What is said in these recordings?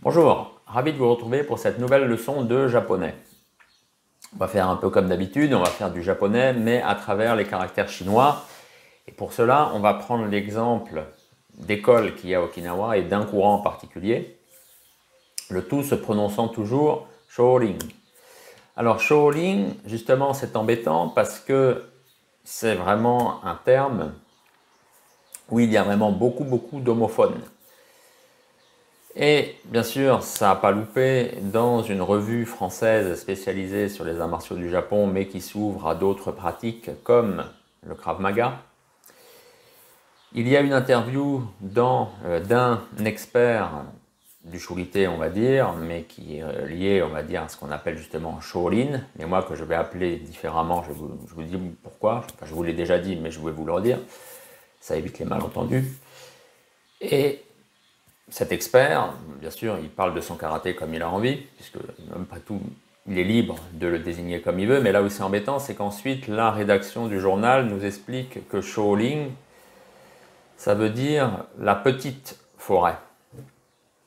Bonjour, ravi de vous retrouver pour cette nouvelle leçon de japonais. On va faire un peu comme d'habitude, on va faire du japonais mais à travers les caractères chinois. Et pour cela, on va prendre l'exemple d'école qu'il y a à Okinawa et d'un courant en particulier. Le tout se prononçant toujours Shaolin. Alors Shaolin, justement, c'est embêtant parce que c'est vraiment un terme où il y a vraiment beaucoup d'homophones. Et bien sûr, ça n'a pas loupé dans une revue française spécialisée sur les arts martiaux du Japon, mais qui s'ouvre à d'autres pratiques comme le Krav Maga. Il y a une interview d'un expert du Shurite, on va dire, mais qui est lié, on va dire, à ce qu'on appelle justement Shaolin, mais moi que je vais appeler différemment, je vous dis pourquoi, enfin, je vous l'ai déjà dit, mais je voulais vous le redire, ça évite les malentendus. Et cet expert, bien sûr, il parle de son karaté comme il a envie, puisque même pas tout, il est libre de le désigner comme il veut, mais là où c'est embêtant, c'est qu'ensuite la rédaction du journal nous explique que Shaolin, ça veut dire la petite forêt.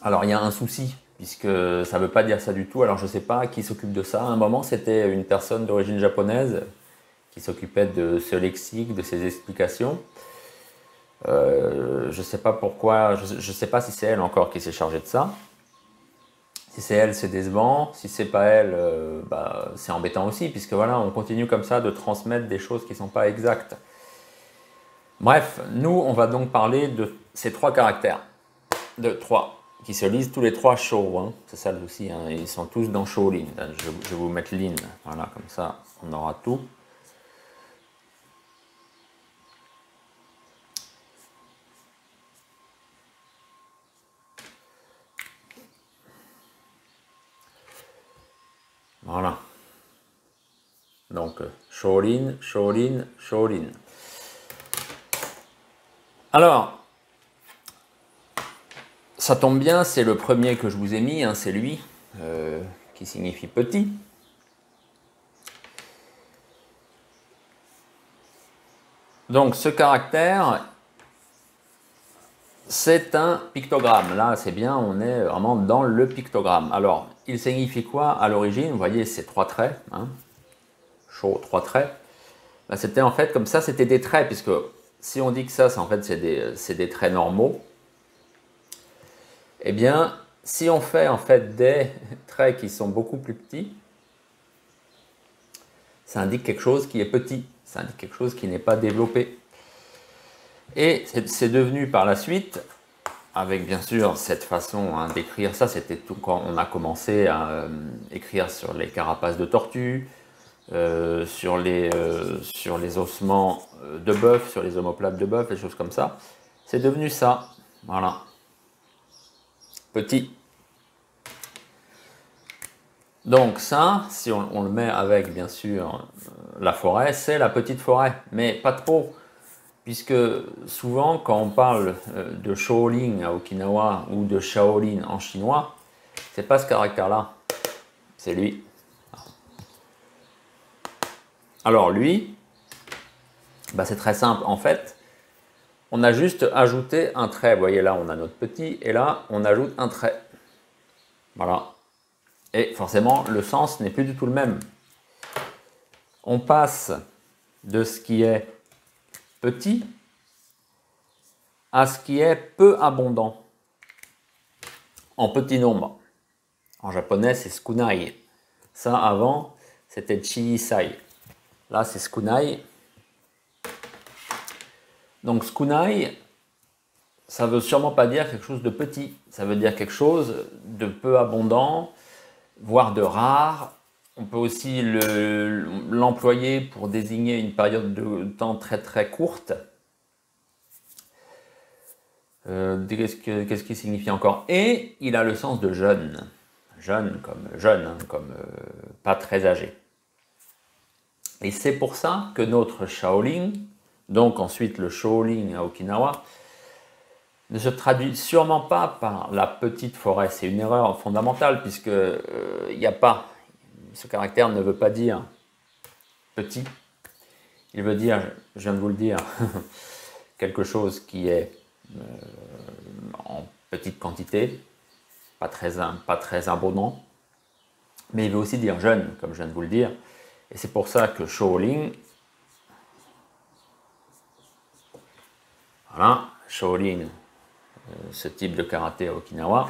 Alors il y a un souci, puisque ça ne veut pas dire ça du tout, alors je ne sais pas qui s'occupe de ça. À un moment, c'était une personne d'origine japonaise qui s'occupait de ce lexique, de ces explications. Je ne sais pas pourquoi, je ne sais pas si c'est elle encore qui s'est chargée de ça. Si c'est elle, c'est décevant. Si c'est pas elle, c'est embêtant aussi, puisque voilà, on continue comme ça de transmettre des choses qui ne sont pas exactes. Bref, nous, on va donc parler de ces trois caractères, qui se lisent tous les trois Shou, hein. C'est ça le souci, hein. Ils sont tous dans Shaolin. Je vais vous mettre Lin, voilà, comme ça, on aura tout. Voilà. Donc, Shaolin, Shaolin, Shaolin. Alors, ça tombe bien, c'est le premier que je vous ai mis, hein, c'est lui, qui signifie petit. Donc, ce caractère, c'est un pictogramme. Là, c'est bien, on est vraiment dans le pictogramme. Alors, il signifie quoi à l'origine? Vous voyez, ces trois traits, hein, chaud, trois traits. Ben, c'était en fait comme ça, c'était des traits, puisque si on dit que ça, en fait, c'est des traits normaux, eh bien, si on fait en fait des traits qui sont beaucoup plus petits, ça indique quelque chose qui est petit, ça indique quelque chose qui n'est pas développé. Et c'est devenu par la suite, avec bien sûr cette façon, hein, d'écrire ça, c'était tout quand on a commencé à écrire sur les carapaces de tortue, sur les ossements de bœuf, sur les omoplates de bœuf, des choses comme ça. C'est devenu ça, voilà. Petit. Donc ça, si on le met avec bien sûr la forêt, c'est la petite forêt, mais pas trop. Puisque souvent, quand on parle de Shaolin à Okinawa ou de Shaolin en chinois, c'est pas ce caractère-là, c'est lui. Alors lui, c'est très simple. En fait, on a juste ajouté un trait. Vous voyez là, on a notre petit, et là, on ajoute un trait. Voilà. Et forcément, le sens n'est plus du tout le même. On passe de ce qui est petit à ce qui est peu abondant, en petit nombre. En japonais, c'est tsukunai. Ça, avant, c'était chisai. Là, c'est tsukunai. Donc, tsukunai, ça veut sûrement pas dire quelque chose de petit. Ça veut dire quelque chose de peu abondant, voire de rare. On peut aussi l'employer pour désigner une période de temps très courte. Qu'est-ce qui signifie encore? Et il a le sens de jeune. Jeune, hein, comme pas très âgé. Et c'est pour ça que notre Shaolin, donc ensuite le Shaolin à Okinawa, ne se traduit sûrement pas par la petite forêt. C'est une erreur fondamentale puisque il n'y a pas, ce caractère ne veut pas dire petit. Il veut dire, je viens de vous le dire, quelque chose qui est en petite quantité, pas très abondant, mais il veut aussi dire jeune, comme je viens de vous le dire. Et c'est pour ça que Shaolin, voilà, Shaolin, ce type de karaté à Okinawa,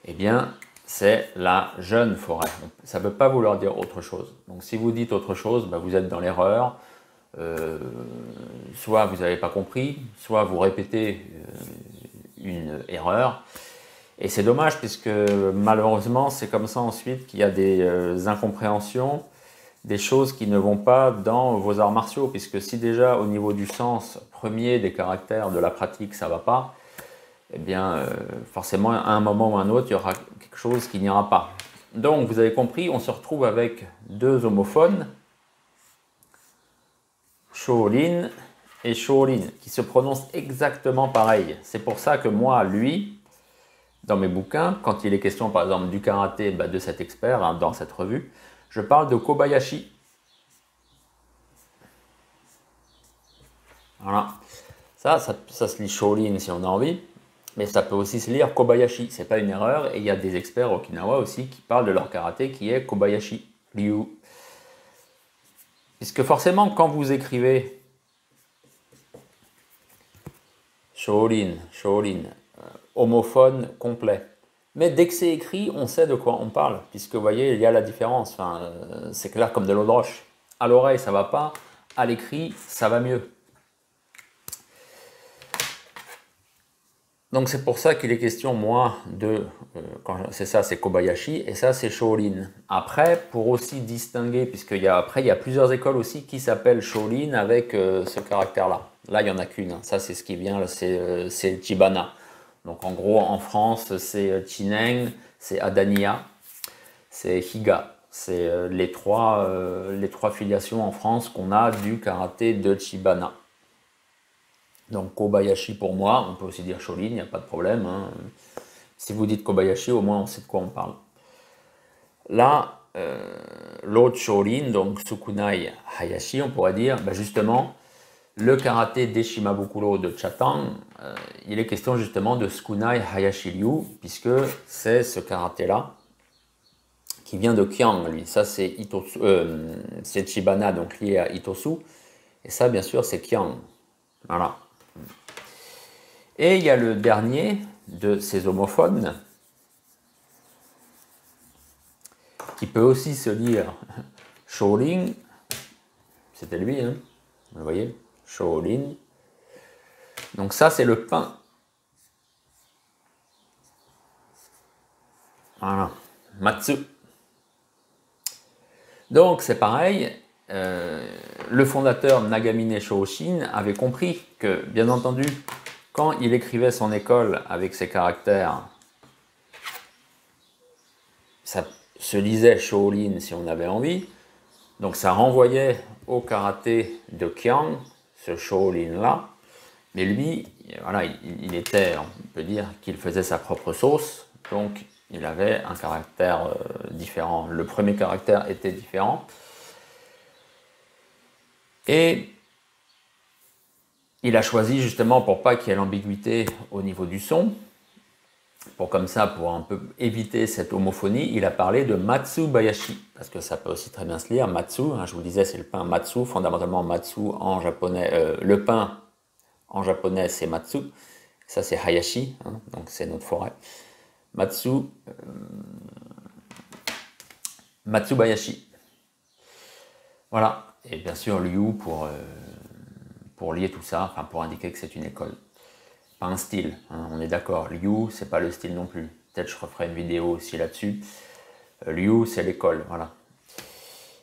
eh bien, c'est la jeune forêt. Ça ne veut pas vouloir dire autre chose. Donc si vous dites autre chose, ben, vous êtes dans l'erreur. Soit vous n'avez pas compris, soit vous répétez une erreur. Et c'est dommage puisque malheureusement c'est comme ça ensuite qu'il y a des incompréhensions, des choses qui ne vont pas dans vos arts martiaux, puisque si déjà au niveau du sens premier des caractères de la pratique ça ne va pas, eh bien forcément à un moment ou à un autre il y aura quelque chose qui n'ira pas. Donc vous avez compris, on se retrouve avec deux homophones, Shaolin et Shaolin, qui se prononcent exactement pareil. C'est pour ça que moi, lui, dans mes bouquins, quand il est question par exemple du karaté de cet expert, hein, dans cette revue, je parle de Kobayashi. Voilà. Ça se lit Shaolin si on a envie, mais ça peut aussi se lire Kobayashi. C'est pas une erreur. Et il y a des experts Okinawa aussi qui parlent de leur karaté qui est Kobayashi Ryu. Puisque forcément, quand vous écrivez Shaolin, homophone complet. Mais dès que c'est écrit, on sait de quoi on parle, puisque vous voyez, il y a la différence. Enfin, c'est clair comme de l'eau de roche. À l'oreille, ça va pas. À l'écrit, ça va mieux. Donc c'est pour ça qu'il est question, moi, c'est ça, c'est Kobayashi, et ça, c'est Shaolin. Après, pour aussi distinguer, puisqu'il y a plusieurs écoles aussi qui s'appellent Shaolin avec ce caractère-là. Là, il n'y en a qu'une. Hein. Ça, c'est ce qui vient, c'est Chibana. Donc en gros, en France, c'est Chineng, c'est Adania, c'est Higa. C'est les trois filiations en France qu'on a du karaté de Chibana. Donc Kobayashi pour moi, on peut aussi dire Shaolin, il n'y a pas de problème. Hein. Si vous dites Kobayashi, au moins on sait de quoi on parle. Là, l'autre Shaolin, donc Sukunai Hayashi, on pourrait dire, justement, le karaté d'Eshimabukuro de Chatang, il est question justement de Sukunai Hayashi Ryu, puisque c'est ce karaté-là qui vient de Kyang, lui. Ça, c'est Chibana, donc lié à Itosu. Et ça, bien sûr, c'est Kyang. Voilà. Et il y a le dernier de ces homophones, qui peut aussi se lire Shaolin, c'était lui, hein, vous voyez, Shaolin. Donc ça, c'est le pain. Voilà, Matsu. Donc c'est pareil, le fondateur Nagamine Shōshin avait compris que, bien entendu, quand il écrivait son école avec ses caractères, ça se lisait Shaolin si on avait envie, donc ça renvoyait au karaté de Kyang, ce Shaolin-là, mais lui, voilà, il était, on peut dire qu'il faisait sa propre sauce, donc il avait un caractère différent. Le premier caractère était différent. Et il a choisi justement pour pas qu'il y ait l'ambiguïté au niveau du son, pour un peu éviter cette homophonie, il a parlé de Matsubayashi, parce que ça peut aussi très bien se lire, Matsu, hein, je vous le disais, c'est le pain Matsu, fondamentalement Matsu en japonais, le pain en japonais c'est Matsu, ça c'est Hayashi, hein, donc c'est notre forêt. Matsubayashi. Voilà, et bien sûr Ryu pour lier tout ça, enfin pour indiquer que c'est une école. Pas un style, hein, on est d'accord. Ryu, c'est pas le style non plus. Peut-être je referai une vidéo aussi là-dessus. Ryu, c'est l'école, voilà.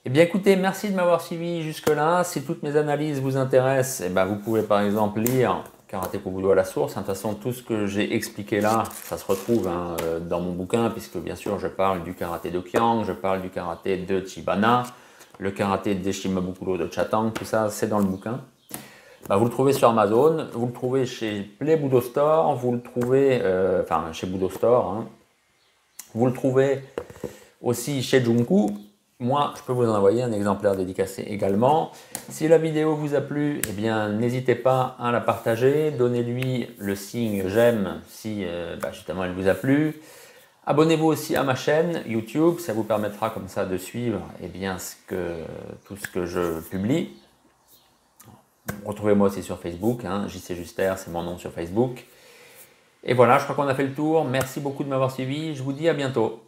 Eh bien écoutez, merci de m'avoir suivi jusque-là. Si toutes mes analyses vous intéressent, vous pouvez par exemple lire Karaté Kobudo à la source. De toute façon, tout ce que j'ai expliqué là, ça se retrouve dans mon bouquin, puisque bien sûr je parle du karaté de Kyang, je parle du karaté de Chibana, le karaté d'Eshimabukuro de Chatang, tout ça c'est dans le bouquin. Vous le trouvez sur Amazon, vous le trouvez chez Play Budo Store, vous le trouvez, chez Budo Store, hein. Vous le trouvez aussi chez Junku. Moi, je peux vous en envoyer un exemplaire dédicacé également. Si la vidéo vous a plu, eh bien, n'hésitez pas à la partager, donnez-lui le signe j'aime si justement elle vous a plu. Abonnez-vous aussi à ma chaîne YouTube, ça vous permettra comme ça de suivre tout ce que je publie. Retrouvez-moi aussi sur Facebook, JC Juster, c'est mon nom sur Facebook. Et voilà, je crois qu'on a fait le tour. Merci beaucoup de m'avoir suivi, je vous dis à bientôt.